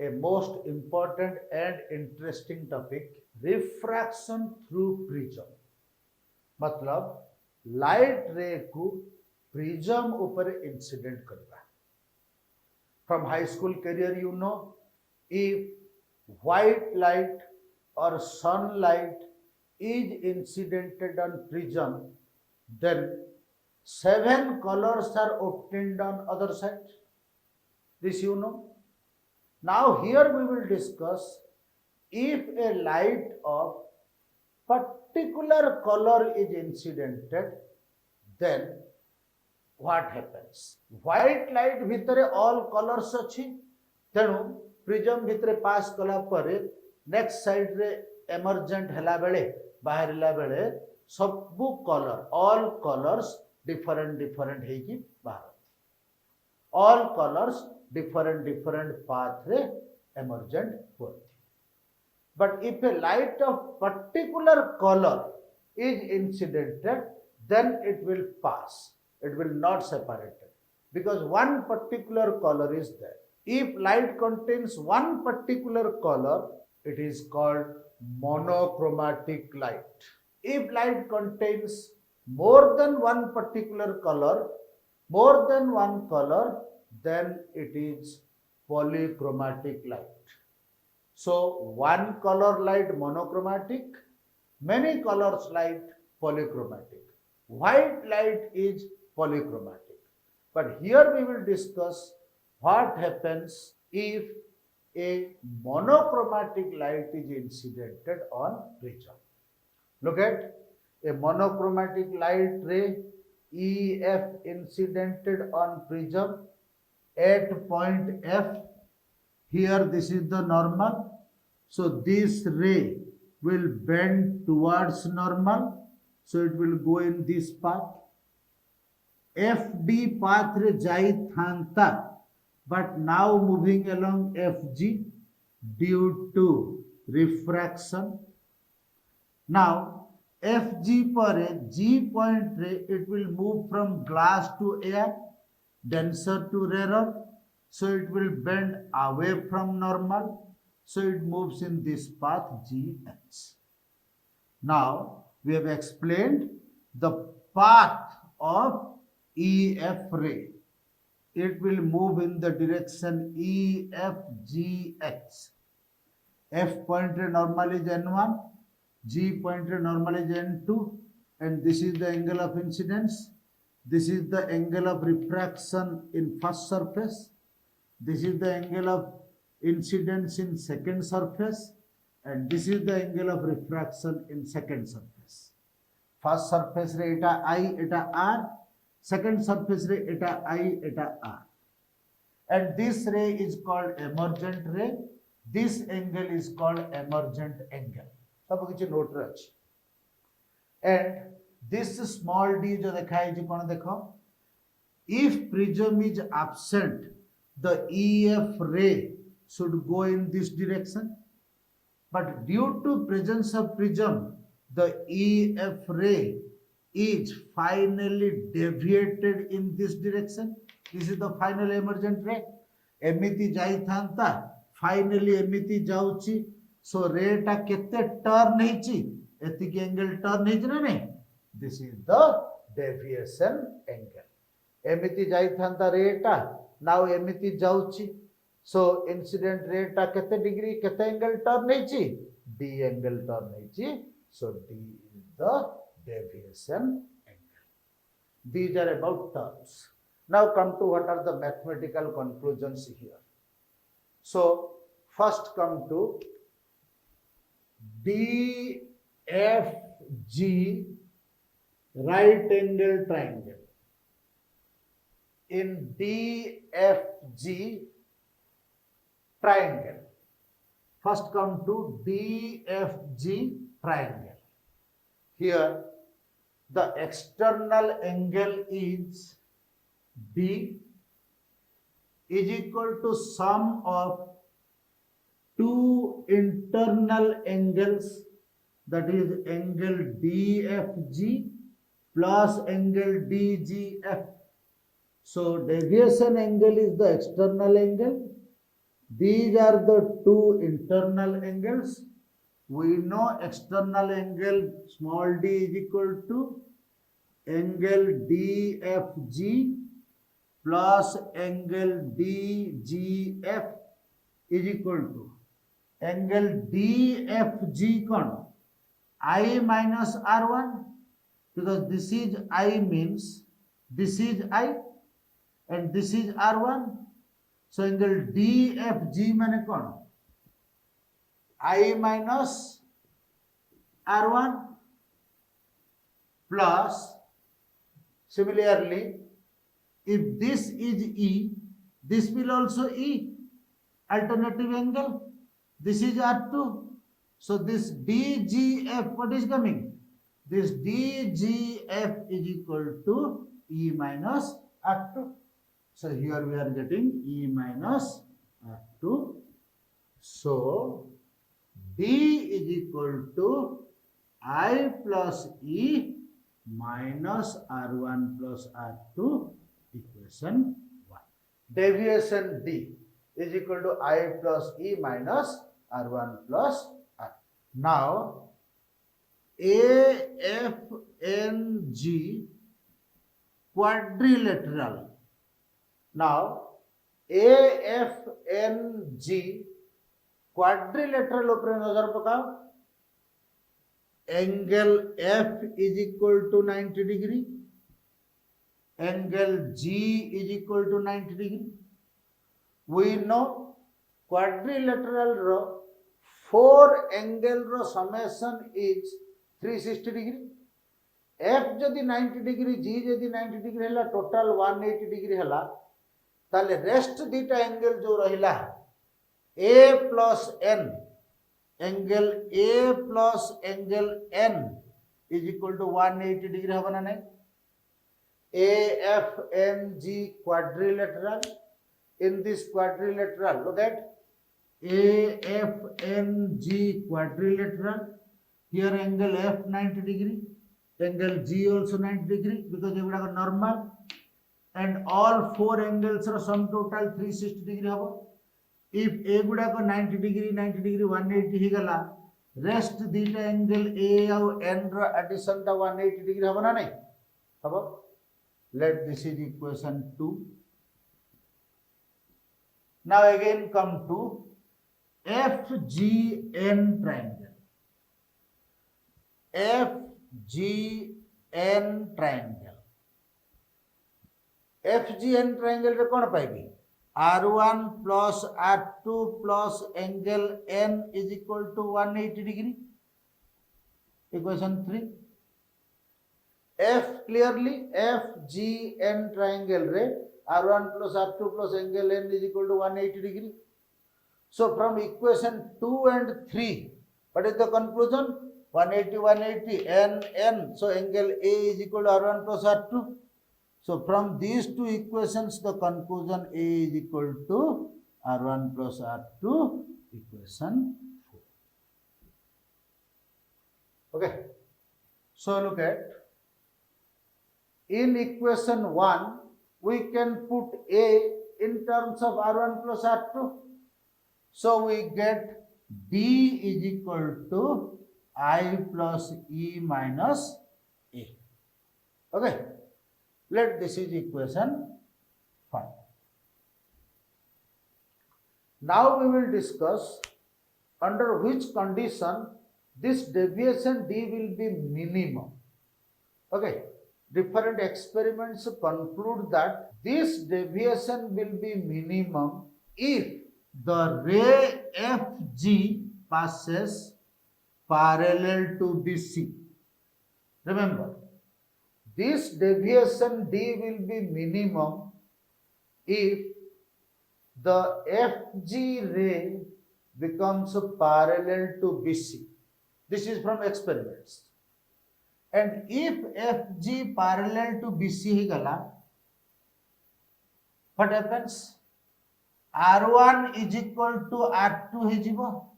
a most important and interesting topic, refraction through prism. मतलब light रे को prism ऊपर इंसिडेंट करवा. From high school career, you know, if white light or sunlight is incidented on prism, then 7 colors are obtained on other side. This you know. Now here we will discuss if a light of particular color is incidented, then what happens? White light भितर all colors अच्छी, तेणु prism भितर पास कला परे next side रे emergent हला बेले बाहरला बेले सबु colour all colours different different है कि बाहर all colours different different path रे एमर्जेंट होती. But if a light of particular color is incidented, then it will pass. It will not separate it because one particular color is there. If light contains one particular color, it is called monochromatic light. If light contains more than one particular color, more than one color, then it is polychromatic light. So one color light monochromatic, many colors light polychromatic. White light is polychromatic. But here we will discuss what happens if a monochromatic light is incidented on prism. Look at a monochromatic light ray EF incidented on prism at point F. Here this is the normal. So this ray will bend towards normal. So it will go in this path. FD path re jai thanta, but now moving along FG due to refraction. Now FG पर G point रे it will move from glass to air, denser to rarer. So it will bend away from normal. So it moves in this path GH. Now we have explained the path of EF ray. It will move in the direction EFGH. F point ray normal is N1, G point ray normal is N2, and this is the angle of incidence. This is the angle of refraction in first surface. This is the angle of incidence in second surface, and this is the angle of refraction in second surface. First surface रे एटा I, Etah R. Second surface रे एटा I, Etah R. And this ray is called emergent ray. This angle is called emergent angle. सब कुछ note रे अछि. And this small d जो देखा है जी कौन देखो? If prism is absent, the EF ray should go in this direction. But due to presence of prism, the EF ray is finally deviated in this direction. This is the final emergent ray. एमिति जाई थांता, finally एमिति जाउची. So ray टा केते turn हेची? एतिकी angle turn हेची ना नहीं? This is the deviation angle. एमिति जाई थांता ray टा, now एमिति जाउची. So incident ray टा केते degree, केते angle turn हेची? D angle turn हेची. So D is the deviation angle. These are about terms. Now come to what are the mathematical conclusions here. So first come to DFG right angle triangle. In DFG triangle, first come to DFG triangle. Here the external angle is D is equal to sum of two internal angles, that is angle DFG plus angle DGF. So deviation angle is the external angle These are the two internal angles. We know external angle small d is equal to angle DFG plus angle DGF is equal to angle DFG kon I minus R1, because this is I means this is I and this is R1. So angle DFG mane kon I minus R1 plus, similarly, if this is E, this will also E, alternative angle. This is R2. So this DGF, what is coming? This DGF is equal to E minus R2. So here we are getting E minus R2. So D is equal to I plus E minus R1 plus R2, equation 1. Deviation D is equal to I plus E minus R1 plus R. Now AFNG quadrilateral. Now AFNG quadrilateral upre nazar pakao. Angle F is equal to 90 degree. Angle G is equal to 90 degree. We know quadrilateral ro 4 angle ro summation is 360 degree. F जदि 90 degree, G जदि 90 degree हला, total 180 degree हला, ताले rest दीटा angle जो रहिला A plus N, angle A plus angle N is equal to 180 degree हवा ना नहीं? AFNG quadrilateral. In this quadrilateral, look at AFNG quadrilateral. Here angle F 90 degree, angle G also 90 degree, because they would have a normal, and all 4 angles are sum total 360 degree haba. If A would have a 90 degree, 180 higala, rest theta angle A और N रा addition टा 180 degree हवा ना नहीं? हवा? Let this is equation 2. Now again come to FGN triangle. FGN triangle. FGN triangle रे कौन पाएगी? R1 plus R2 plus angle N is equal to 180 degree. Equation 3. F clearly FGN triangle रे R1 plus R2 plus angle N is equal to 180 degree. So from equation 2 and 3, what is the conclusion? 180, 180, N, N. So angle A is equal to R1 plus R2. So from these two equations, the conclusion A is equal to R1 plus R2, equation 4. Okay. So look at, in equation 1, we can put A in terms of R1 plus R2. So we get D is equal to I plus E minus A. Okay. Let this is equation 5. Now we will discuss under which condition this deviation D will be minimum. Okay. Different experiments conclude that this deviation will be minimum if the ray FG passes parallel to BC. Remember, this deviation D will be minimum if the FG ray becomes parallel to BC. This is from experiments. And if FG parallel to BC hi gala, what happens? R1 is equal to R2 hi jibo,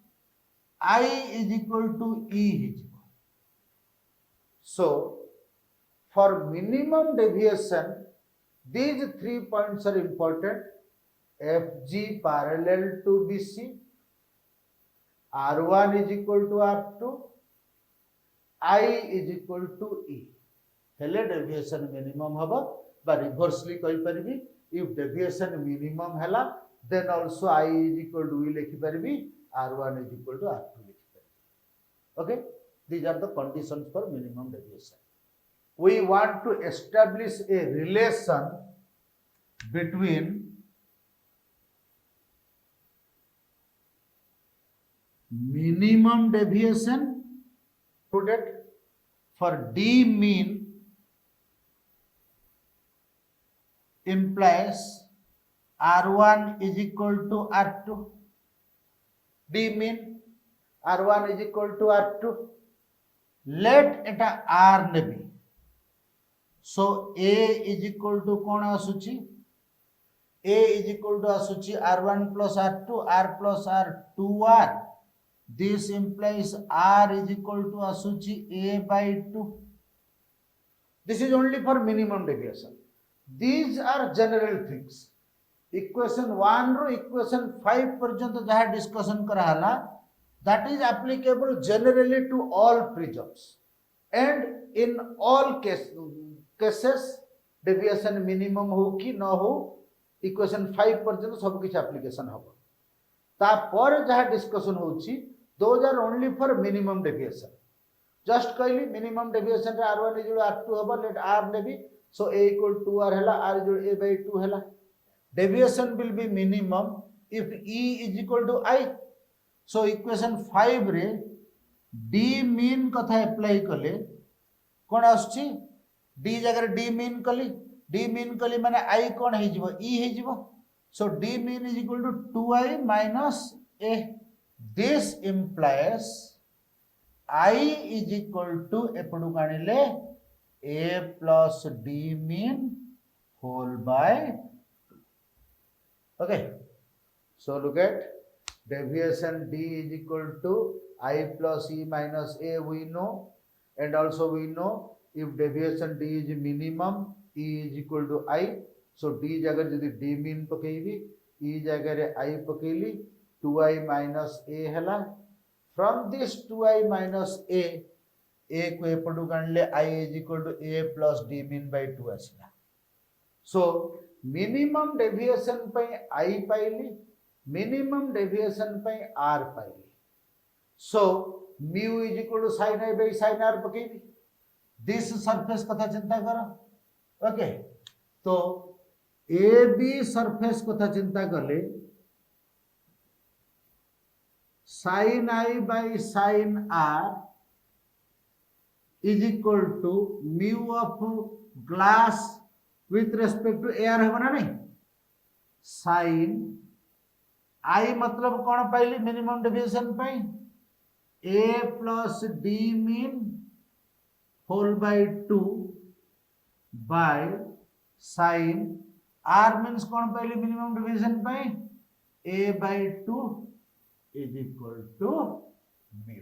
I is equal to E hi jibo. So for minimum deviation, these 3 points are important. FG parallel to BC, R1 is equal to R2, I is equal to E. हेले deviation minimum हबो बा reversely कहि परबी if deviation minimum हला then also I is equal to E लिखि परबी, R1 is equal to R2 लिखि परबी. Okay, these are the conditions for minimum deviation. We want to establish a relation between minimum deviation student for D mean implies R1 is equal to R2. D mean R1 is equal to R2. Let it R ne be. So A is equal to कौन आसुची? A is equal to आसुची R1 plus R2, R plus R2R. This implies R is equal to आसुची A by 2. This is only for minimum deviation. These are general things. Equation 1 row equation 5 पर्यंत जहाँ discussion करा हला, that is applicable generally to all prisms and in all cases deviation minimum हो कि न हो equation 5 पर्यंत सब किछ application हबो. ता पर जहाँ discussion होची those are only for minimum deviation. Just कहली minimum deviation रे R1 is equal to R2 हबो, let R ने भी, so A equal to 2R हला, R is equal to A by 2 हला. Deviation will be minimum if E is equal to I. So equation 5 रे D mean कथा apply कले कौन आसुची? D जगह D mean कली माने I कौन है जीवो? E है जीवो. So D mean is equal to 2I minus A. This implies I is equal to एपडू काढिले A plus D mean whole by 2. Okay. So look at deviation D is equal to I plus E minus A we know, and also we know if deviation D is minimum, E is equal to I. So D जगह यदि D mean पकेबी, E जगह रे I पकेली, 2I minus A हला. From this 2I minus A को एपटू काढले I is equal to A plus D mean by 2 आसिला. So minimum deviation पे I पाइली, minimum deviation पे R पाइली. So mu is equal to sin I by sin R पकेबी. This surface कथा चिंता करो. Okay, तो AB surface कथा चिंता कले sin I by sin R is equal to mu of glass with respect to air है ना नहीं? sin I मतलब कौन पाइली minimum deviation pi? A plus D mean whole by 2 by sin R means कौन पाइली minimum deviation pi? A by 2 is equal to mu.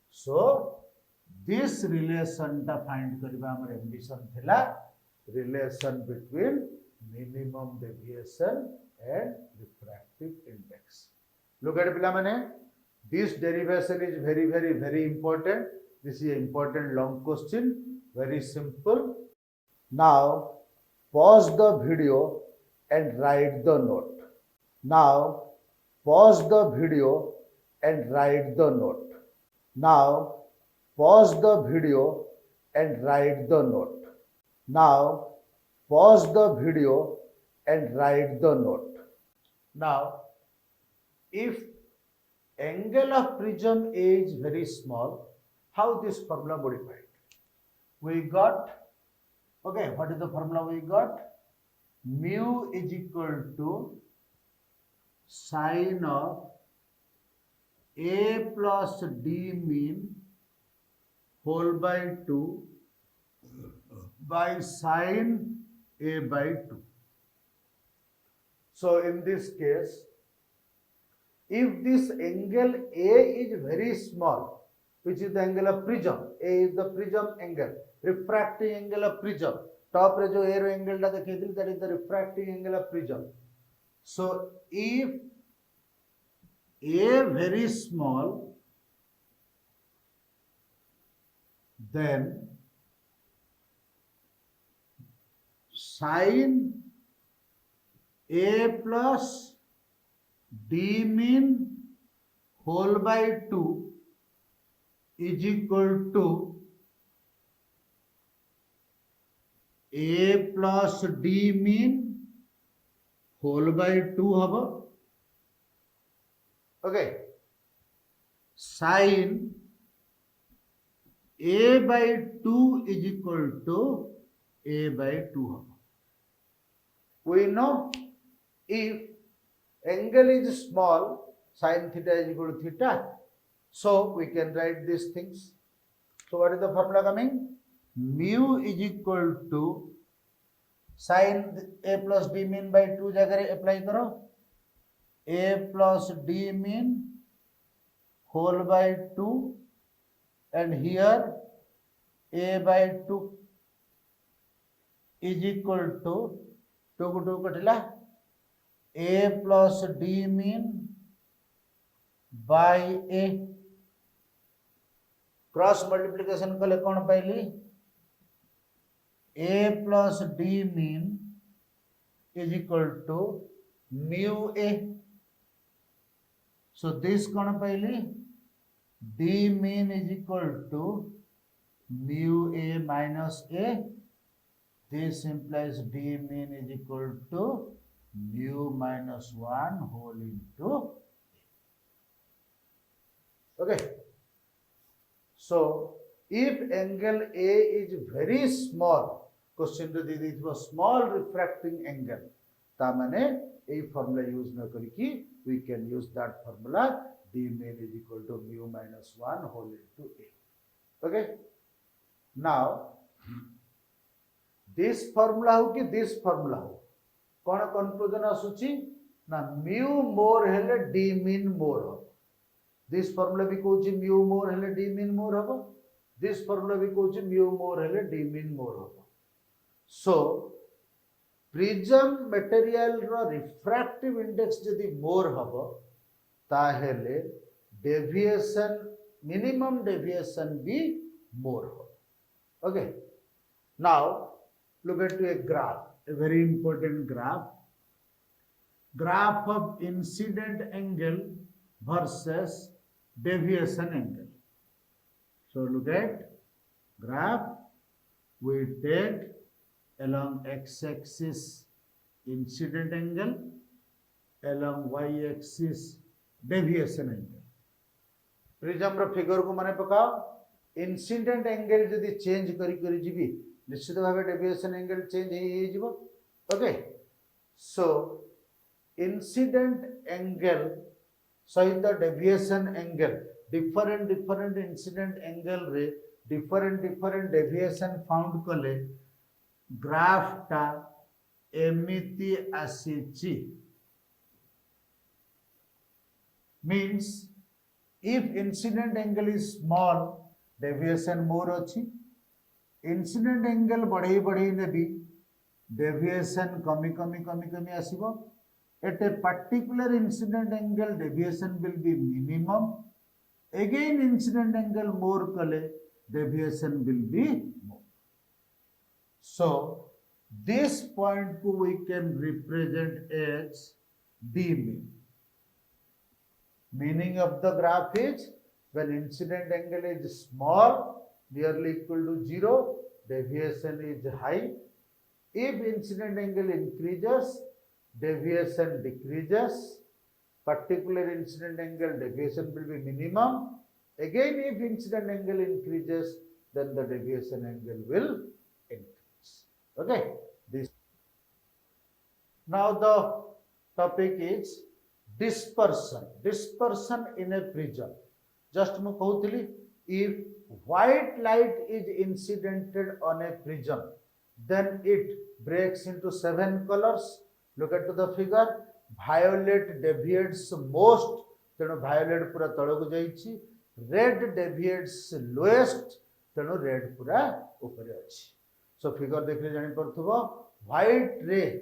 So this relation ta find करिबा हमर ambition थिला relation between minimum deviation and refractive index. Look at पिला माने, this derivation is very important. This is an important long question, very simple. Now pause the video and write the note. Now pause the video and write the note. Now pause the video and write the note. Now pause the video and write the note. Now if angle of prism A is very small, how this formula modified? We got, okay, what is the formula we got? Mu is equal to sin of A plus D mean whole by 2 by sin A by 2. So in this case, if this angle A is very small, which is the angle of prism, A is the prism angle, refracting angle of prism. Top रे जो A row angle टा देखैथिल, that is the refracting angle of prism. So if a very small, then sin a plus d mean whole by 2 is equal to a plus d mean whole by 2 haba. Okay, sin a by 2 is equal to a by 2 haba. We know if angle is small, sin theta is equal to theta, so we can write these things. So what is the formula coming? Mu is equal to sin a plus d mean by 2 जगह apply करो, a plus d mean whole by 2, and here a by 2 is equal to 2 को 2 कटिला, a plus d mean by a, cross multiplication कले कौन पाइली, a plus d mean is equal to mu a. So this कौन पाइली, d mean is equal to mu a minus a. This implies d mean is equal to mu minus 1 whole into a. Okay. So if angle A is very small, question रे दे small refracting angle, ता माने ए formula use न करिकी we can use that formula, d mean is equal to mu minus 1 whole into a. Okay. Now this formula हो कि this formula हो, कौन conclusion आसुची ना mu more हेले d mean more हो. This formula भी कहूची mu more हेले d mean more हो. This formula भी कहूची mu more हेले d mean more हो. So prism material रो refractive index यदि more हो ताहेले deviation, minimum deviation भी more हो. Okay. Now look at a graph, a very important graph. Graph of incident angle versus deviation angle. So look at graph. We take along x-axis incident angle, along y-axis deviation angle. Prism row figure को माने पकाओ, incident angle यदि change करी जीवी, निश्चित भावे deviation angle change ही जीवो. Okay. So incident angle सहित deviation angle, different incident angle रे different deviation found कले ग्राफ टा एमिति आसीची. Means if incident angle is small, deviation more अच्छी. Incident angle बढ़ई ने भी deviation कमी आसीबो. At a particular incident angle, deviation will be minimum. Again, incident angle more kale, deviation will be more. So this point we can represent as d mean. Meaning of the graph is when incident angle is small, nearly equal to 0, deviation is high. If incident angle increases, deviation decreases. Particular incident angle deviation will be minimum. Again, if incident angle increases, then the deviation angle will increase. Okay. This. Now the topic is dispersion. Dispersion in a prism. Just mu kahutili, if white light is incidented on a prism, then it breaks into 7 colors. Look at the figure. Violet deviates most, तेणु violet पूरा तळକୁ जाईछि. Red deviates lowest, तेणु red पूरा ऊपर अछि. So figure देखले जानि परथबो, white ray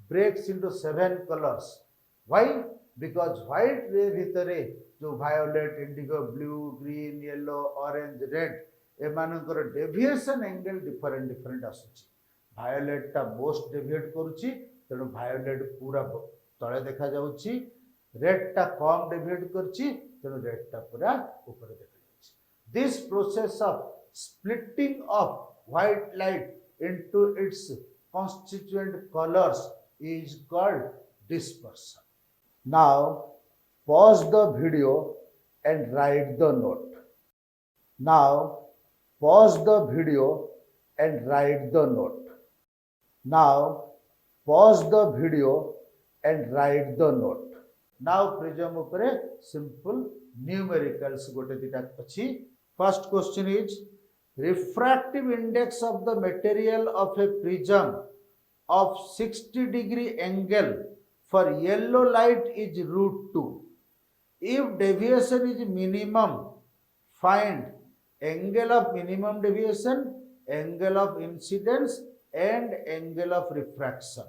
breaks into 7 colors. Why? Because white ray भितरे जो violet, indigo, blue, green, yellow, orange, red एमानकर डेविएशन एंगल डिफरेंट डिफरेंट आसुची भायोलेट टा मोस्ट डेविएट करूची तेणु भायोलेट पूरा तले देखा जाउची रेड टा कम डेविएट करची तेणु रेड टा पूरा ऊपर देखा जाउची this process of splitting of white light into its constituent colors is called dispersion. Now pause the video and write the note. Now pause the video and write the note. Now pause the video and write the note. Now prism upare simple numericals gote dita achi. First question is refractive index of the material of a prism of 60-degree angle for yellow light is √2. If deviation is minimum, find angle of minimum deviation, angle of incidence and angle of refraction.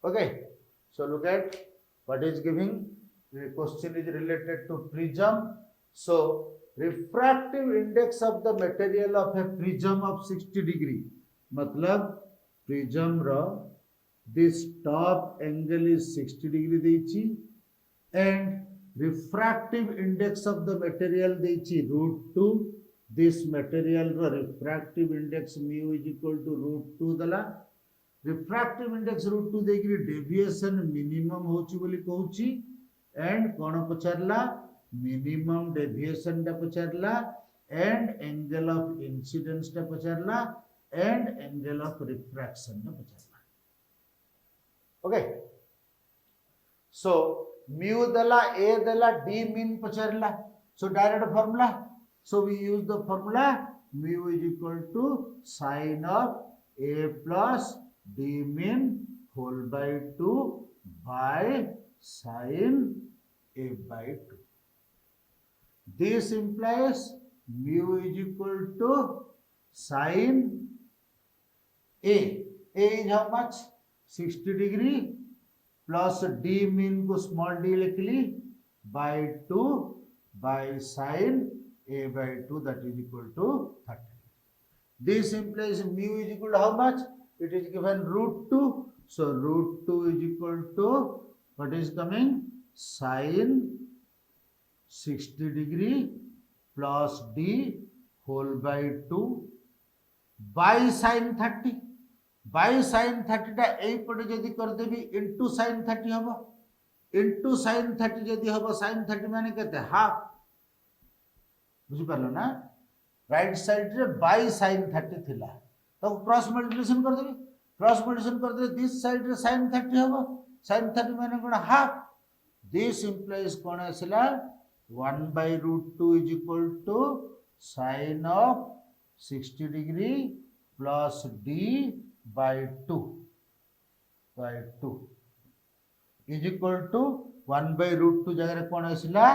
Okay, so look at what is giving. The question is related to prism. So refractive index of the material of a prism of 60 degree मतलब prism ro this top angle is 60 degree देइछि and refractive index of the material देइछि √2 this material ro refractive index mu is equal to √2 दला refractive index √2 देकरी deviation minimum होछि बोली कहूछि and cone पचारला minimum deviation टा पचारला and angle of incidence टा पचारला and angle of refraction टा पचारला okay so mu dala a dala d mean पचारला so direct formula so we use the formula mu is equal to sin of a plus d mean whole by 2 by sin a by 2. This implies mu is equal to sin A. A is how much? 60 degree plus D mean को small d लिख ली by 2 by sin A by 2 that is equal to 30. This implies mu is equal to how much? It is given √2. So √2 is equal to what is coming? Sin 60 degree plus d whole by 2 by sin 30 by sin 30 टा एई पटे जदी कर देबी into sin 30 हबो into sin 30 जदी हबो sin 30 माने केते half बुझि परलो ना राइट साइड रे by sin 30 थिला तो क्रॉस मल्टीप्लिकेशन कर देबी क्रॉस मल्टीप्लिकेशन कर दे दिस साइड रे sin 30 हबो sin 30 माने कोन हाफ this implies कोन आसला 1 by √2 is equal to sin of 60 degree plus d by 2 is equal to 1 by √2 जगह कौन आसला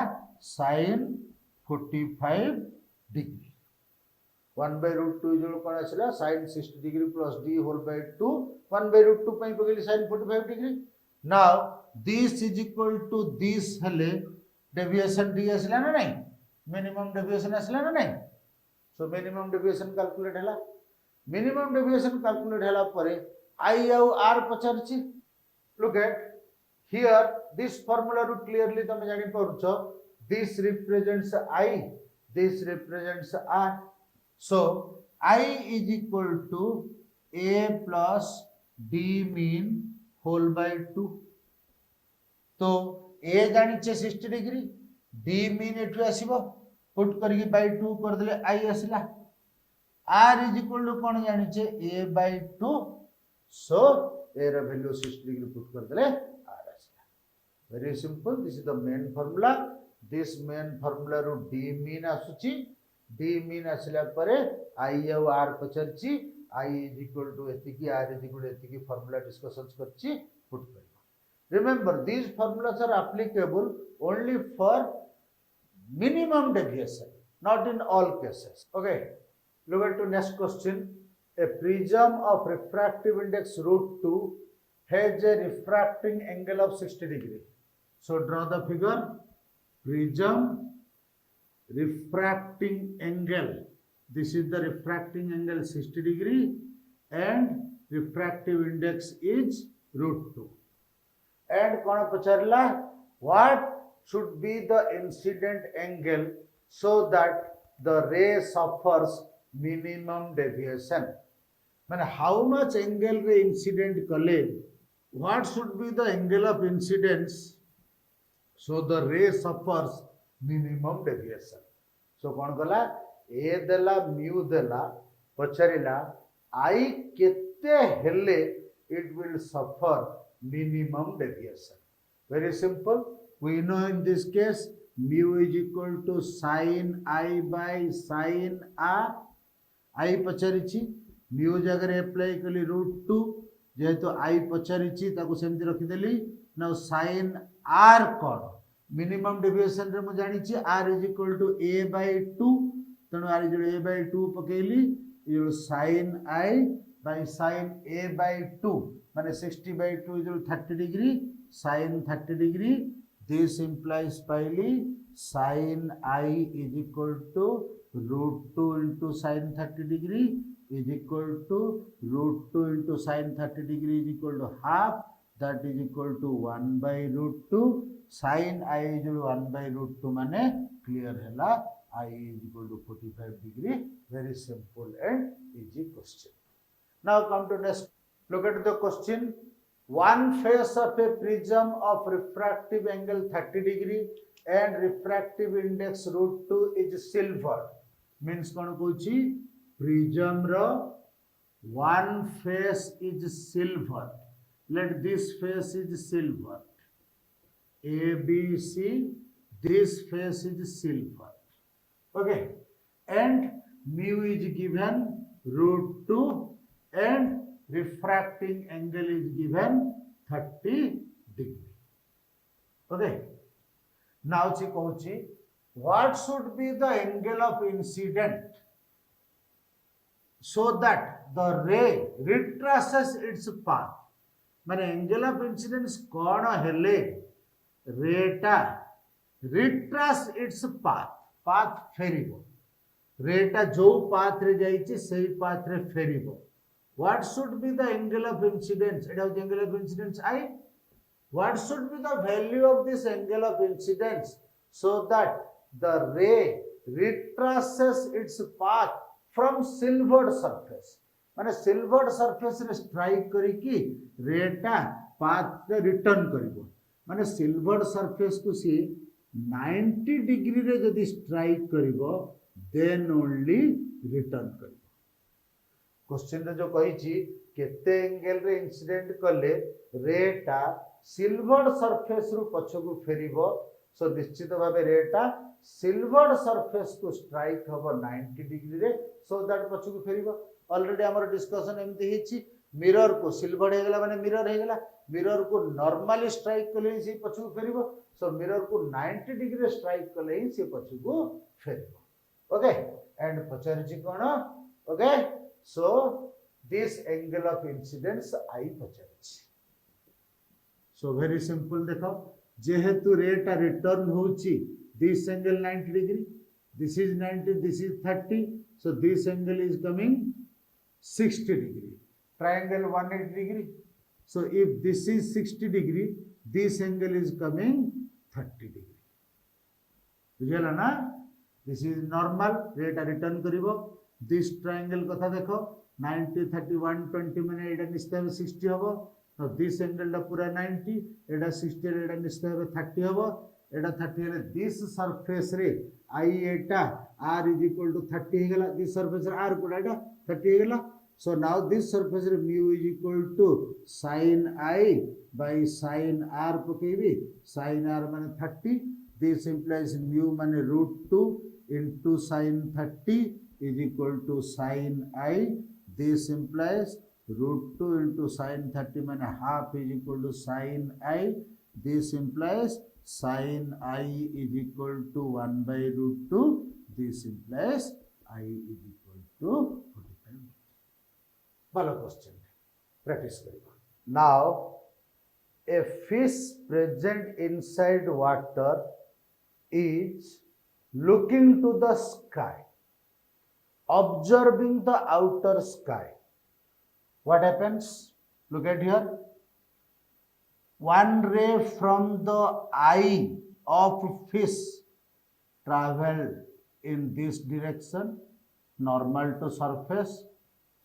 sin 45 degree 1 by √2 जो कौन आसला sin 60 degree plus d whole by 2 1 by √2 पई पगली sin 45 degree. Now this is equal to this हले deviation d आसला ना नहीं minimum deviation आसला ना नहीं so minimum deviation calculate हला minimum deviation calculate हला परे I और R पचारछि look at here this formula ru clearly तमे जानि परुछ this represents I this represents R so I is equal to A plus D mean whole by 2 तो ए जानिचे 60 degree D min एठु आसीबो पुट करके बाय 2 कर देले आई आसीला आर इज इक्वल टू कोन जानिचे ए बाय 2 सो ए र वैल्यू 60 डिग्री पुट कर देले आर आसीला very simple this is the main formula this main formula रो डी मीन आसुची डी मीन आसीला परे आई और आर पचरची आई इज इक्वल टू एतिकी R is equal to एतिकी formula discussions करची पुट कर remember these formulas are applicable only for minimum deviation not in all cases okay look at the next question a prism of refractive index √2 has a refracting angle of 60 degree So draw the figure. Prism refracting angle. This is the refracting angle 60 degree and refractive index is √2. And कौन पचारला? What should be the incident angle so that the ray suffers minimum deviation? माने how much angle रे incident कले? What should be the angle of incidence so the ray suffers minimum deviation? So कौन कला? A देला mu देला पचारिला I केते हेले it will suffer minimum deviation. Very simple. We know in this case mu is equal to sin I by sin R. I पचारिछि mu जगह apply कली √2 जेहेतु I पचारिछि ताको सेमति रखि देली. नाउ sin R कोन minimum deviation रे मु जानिछि R is equal to a by 2 तणु R is a by 2 पकेली ये sin I by sin a by 2 माने 60 by 2 is 30 degree sin 30 degree. This implies पाइली sin I is equal to √2 into sin 30 degree is equal to √2 into sin 30 degree is equal to half, that is equal to 1 by √2. sin I is 1 by √2 माने clear हैला I is equal to 45 degree. Very simple and easy question. Now come to next. Look at the question. One face of a prism of refractive angle 30 degree and refractive index √2 is silver. Means कौन कहूची prism row one face is silver. Let this face is silver. A, B, C. This face is silver. Okay. And mu is given √2 and refracting angle is given 30 degree. Okay. Now she कहूची what should be the angle of incident so that the ray retraces its path. माने angle of incidence कौन हेले ray टा retrace its path फेरिबो. ray टा जो path रे जाइछि सेही path रे फेरिबो. What should be the angle of incidence? It is the angle of incidence I. What should be the value of this angle of incidence so that the ray retraces its path from silvered surface? माने silvered surface रे strike करिकी ray टा path रे return करिबो. माने silvered surface को सी 90 degree रे जदि strike करिबो then only return करिबो. क्वेश्चन रे जो कहिछि केते एंगल रे इंसिडेंट कले रे टा सिल्वर्ड सरफेस रु पछकु फेरिबो. सो निश्चित भाबे रे टा सिल्वर्ड सरफेस को स्ट्राइक हबो 90 डिग्री रे सो दैट पछकु फेरिबो. ऑलरेडी हमर डिस्कशन एमति हिछि मिरर को सिल्वर्ड हे गेला माने मिरर हे गेला. मिरर को नॉर्मली स्ट्राइक कले से पछकु फेरिबो. सो मिरर को 90 डिग्री रे स्ट्राइक कले ही से पछकु फेरिबो. ओके. एंड पछारिछि कोन? Okay. So this angle of incidence I पचारिछि. So very simple देखो जेहेतु रे टा रिटर्न होची this angle 90 degree, this is 90, this is 30, so this angle is coming 60 degree. Triangle 180 degree. So if this is 60 degree, this angle is coming 30 degree. बुझेला ना? This is normal. रे टा return करिवो. This triangle कथा देखो 90 30 120 माने एटा निश्चय 60 हबो. तो this angle टा पूरा 90 एटा 60 रे एटा निश्चय 30 हबो. एटा 30 हेले this surface रे I Etah R is equal to 30 हे गेला. this surface रे R कोडा एटा 30 हे गेला. So now this surface रे mu is equal to sin I by sin R पकेबी. sin R माने 30. This implies mu माने √2 into sin 30 is equal to sin I. This implies √2 into sin 30 means half is equal to sin I. This implies sin I is equal to 1 by √2. This implies I is equal to 45. Follow question. Practice. Now a fish present inside water is looking to the sky, observing the outer sky. What happens? Look at here. One ray from the eye of fish traveled in this direction, normal to surface,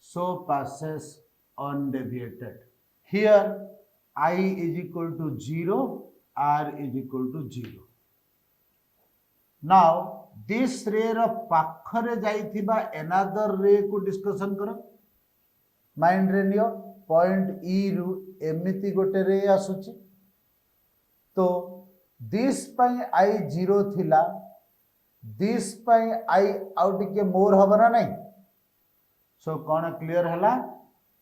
so passes undeviated. Here I is equal to 0, R is equal to 0. Now this ray ର ପାଖରେ ଯାଇଥିବା another ray को discussion करो. Mind रे neo point ई रु एमिति गोटे रे आसुची तो दिस पाई आई 0 थिला दिस पाई आई आउ टिके मोर हबो ना नहीं. सो कौन क्लियर हला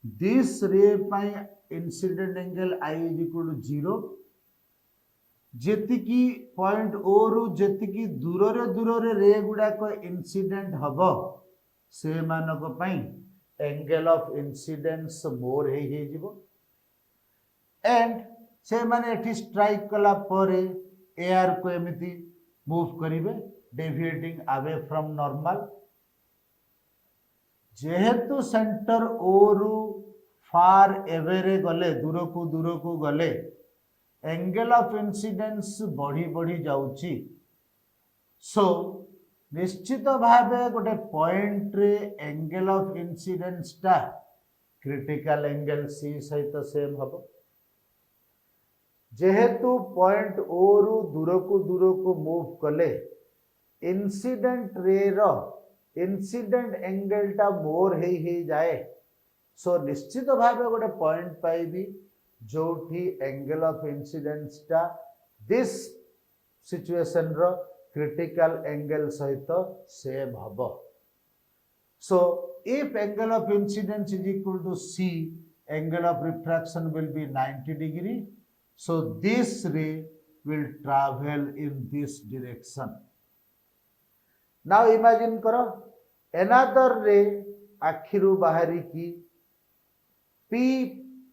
दिस रे पाई incident angle I is equal to 0 जेतिकी पॉइंट ओ रु जेतिकी दूर रे रे गुडा को इंसिडेंट हबो से मानको पाई एंगल ऑफ इंसिडेंस मोर हे जीवो एंड से माने एठी स्ट्राइक कला परे एआर को एमिति मूव करिवे डेविएटिंग अवे फ्रॉम नॉर्मल. जेहेतु सेंटर ओ रु फार एवे रे गले दूर को गले एंगल ऑफ इंसिडेंस बढ़ी जाउची. सो निश्चित भावे गोटे पॉइंट रे एंगल ऑफ इंसिडेंस टा क्रिटिकल एंगल सी सहित सेम हबो. जेहेतु पॉइंट ओ रु दूर को मूव कले इंसिडेंट रे रो इंसिडेंट एंगल टा मोर हे जाए. सो निश्चित भावे गोटे पॉइंट पाइबी जोठी एंगल ऑफ इंसिडेंस टा दिस सिचुएशन रो critical angle सहित सेम हबो. So if angle of incidence is equal to C, angle of refraction will be 90 degree. So this ray will travel in this direction. Now imagine करो another ray आखिरु बाहरी की P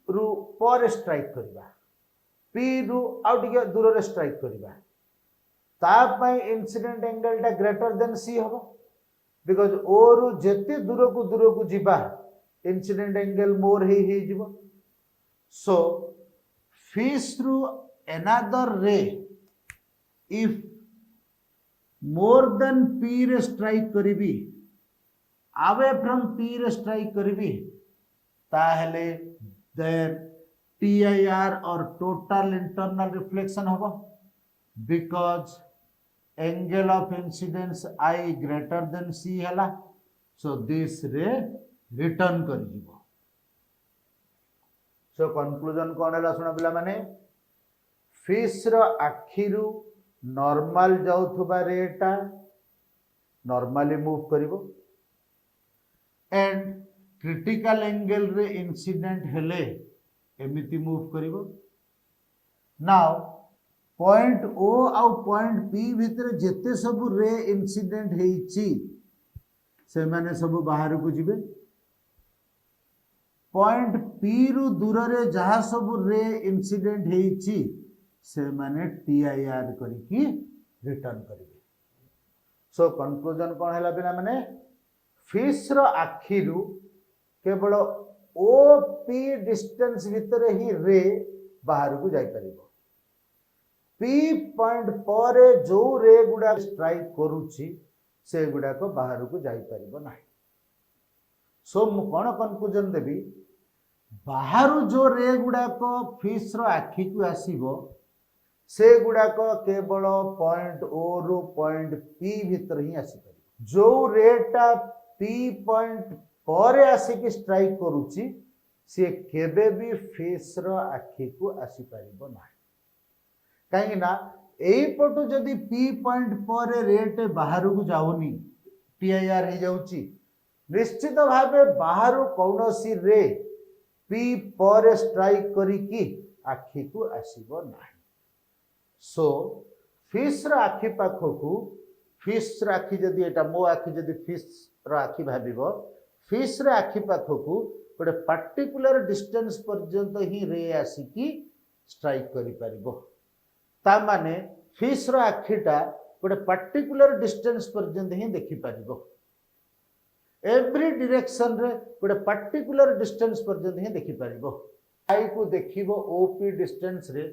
रु पर strike करिबा P रु आउ टिके दूर रे स्ट्राइक करिबा तापाई इंसिडेंट एंगल टा ग्रेटर देन सी हबो बिकॉज ओ रु जेते दूर को जिबा इंसिडेंट एंगल मोर हे जिवो. So fish through another ray if more than P ray strike करिबी away from P ray strike करिबी ताहले देन टीआईआर और टोटल इंटरनल रिफ्लेक्शन हबो because angle of incidence I greater than C हला. So this ray return कर जीवो. So conclusion कौन है सुना पिला माने फिश रो आखिरु नॉर्मल जाउथबा रेटा नॉर्मली मूव करिवो and critical angle ray incident हेले एमिति मूव करिवो. नाउ पॉइंट ओ आउ पॉइंट पी भितर जेते सब रे इंसिडेंट हेची से माने सब बाहर को जिबे. पॉइंट पी रु दूर रे जहा सब रे इंसिडेंट हेची से माने टीआईआर करिकी रिटर्न करिवे. सो कंक्लूजन कोन हैला बिना माने फिश रो आखिरु केवल ओ पी डिस्टेंस भितर ही रे बाहर को जाई परिबो. पी पॉइंट पर जो रे गुडा स्ट्राइक करूची से गुडा को बाहर को जाई परिबो नाही. सो मु कोन कंक्लूजन देबी बाहर जो रे गुडा को फिश रो आखि को आसीबो से गुडा को केवल पॉइंट ओ रु पॉइंट पी भीतर ही आसी परिबो. जो रेटा पी पॉइंट पर आसी के स्ट्राइक करूची से केबे भी फिश रो आखि को आसी परिबो नाही. कहीं ना एई पटु जदि पी पॉइंट पर रेट बाहर को जाउनी टीआईआर हो जाउची निश्चित भावे बाहर कौनसी रे पी पर स्ट्राइक करिकी आखि को आसीबो नाही. सो फिश रो आखि पाखकू फिश रो आखि जदि एटा मो आखि जदि फिश रो आखि भाबिबो फिश रो आखि पाखकू गोटे पर्टिकुलर डिस्टेंस पर्यंत ही रे आसिकी स्ट्राइक करि परिबो ता माने फिश रो आखिटा गोटे पर्टिकुलर डिस्टेंस पर्यंत ही देखि परिबो एवरी डायरेक्शन रे गोटे पर्टिकुलर डिस्टेंस पर्यंत ही देखि परिबो स्काई को देखिबो ओपी डिस्टेंस रे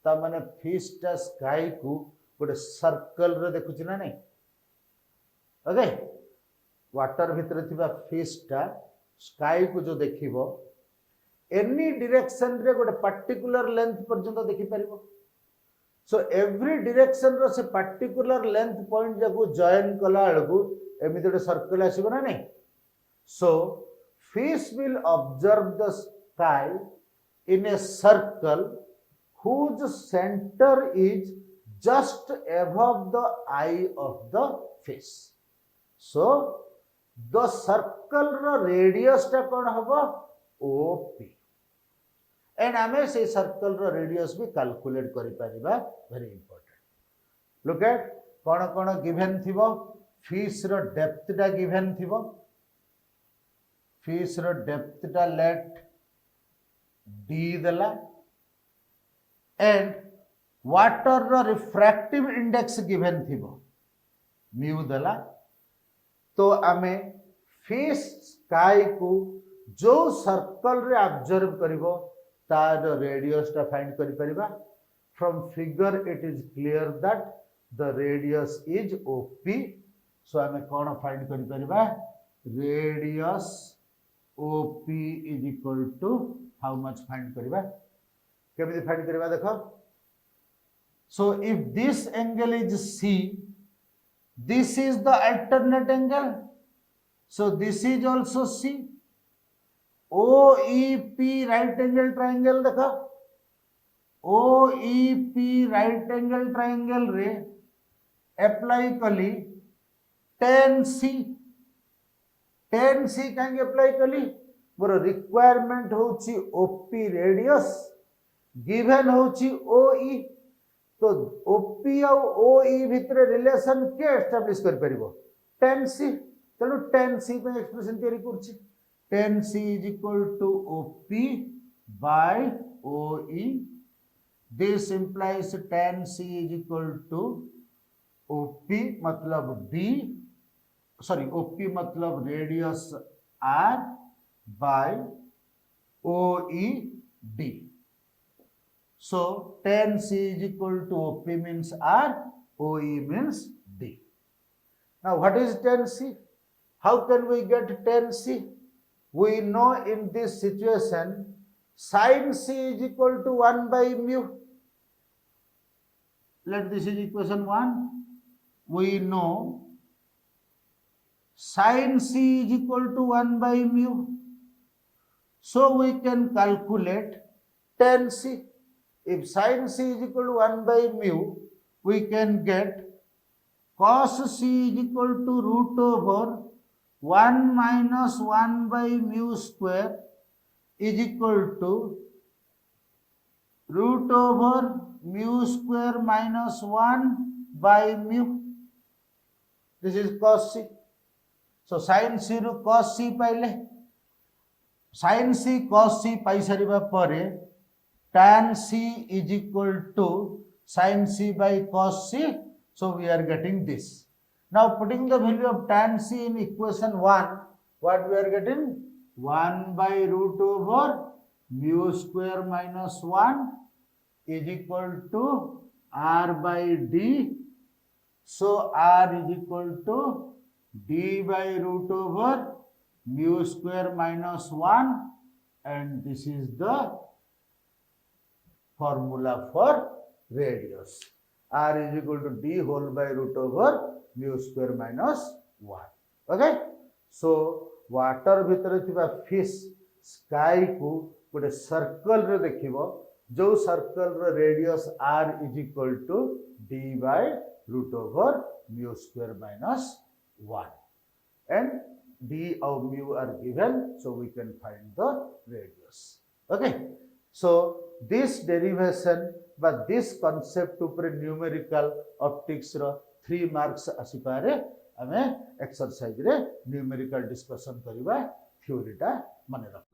ता माने फिश टा स्काई को गोटे सर्कल रे देखुची ना नहीं ओके वाटर भितर थिबा फिश टा स्काई को जो देखिबो एनी डायरेक्शन रे गोटे पर्टिकुलर लेंथ पर्यंत देखि परिबो सो एवरी डायरेक्शन रो से पर्टिकुलर लेंथ पॉइंट जाको जॉइन कला अलगु एमिति गोटे सर्कल आसीबो ना नहीं so fish will observe the sky in a circle whose center is just above the eye of the fish so the circle ro radius ta kon hobo OP and ame se circle ro radius भी calculate करि परिबा very important look at cone given थिबो fish रो depth टा given थिबो fish रो depth टा let d देला and water row refractive index given थिबो mu देला तो आमे फिश स्काई को जो सर्कल रे ऑब्जर्व करिवो तार रेडियस टा फाइंड करि परिबा from figure it is clear that the radius is OP so आमे कोन फाइंड करि परिबा radius OP is equal to how much find करिबा केमिति फाइंड करिबा देखो so if this angle is C this is the alternate angle so this is also C OEP right angle triangle देखो OEP right angle triangle रे apply कली tan C कहीं apply कली more requirement होची OP radius given होची OE तो OP और OE भितर रिलेशन के एस्टैब्लिश कर परिबो tan C तेनु tan C पे एक्सप्रेशन तयारी करछि tan C is equal to OP by OE this implies tan C is equal to OP मतलब D sorry OP मतलब radius R by OE D so tan C is equal to OP means R OE means D now what is tan C how can we get tan C we know in this situation sin C is equal to 1 by mu let this is equation 1 we know sin C is equal to 1 by mu so we can calculate tan C if sin C is equal to 1 by mu we can get cos C is equal to root over 1 minus 1 by mu square is equal to root over mu square minus 1 by mu this is cos C so sin C ru cos C पाइले sin C cos C पाई सरिबा परे tan C is equal to sin C by cos C so we are getting this now putting the value of tan C in equation 1 what we are getting 1 by root over mu square minus 1 is equal to R by D so R is equal to D by root over mu square minus 1 and this is the formula for radius R is equal to D whole by root over mu square minus 1 okay so water भितर थिबा fish sky को गोटे circle रे देखिबो जो circle रो radius R is equal to D by root over mu square minus 1 and D or mu are given so we can find the radius okay so this derivation but this concept upre numerical optics ro 3 marks asipare ame exercise रे numerical discussion करिबा theory टा मने रख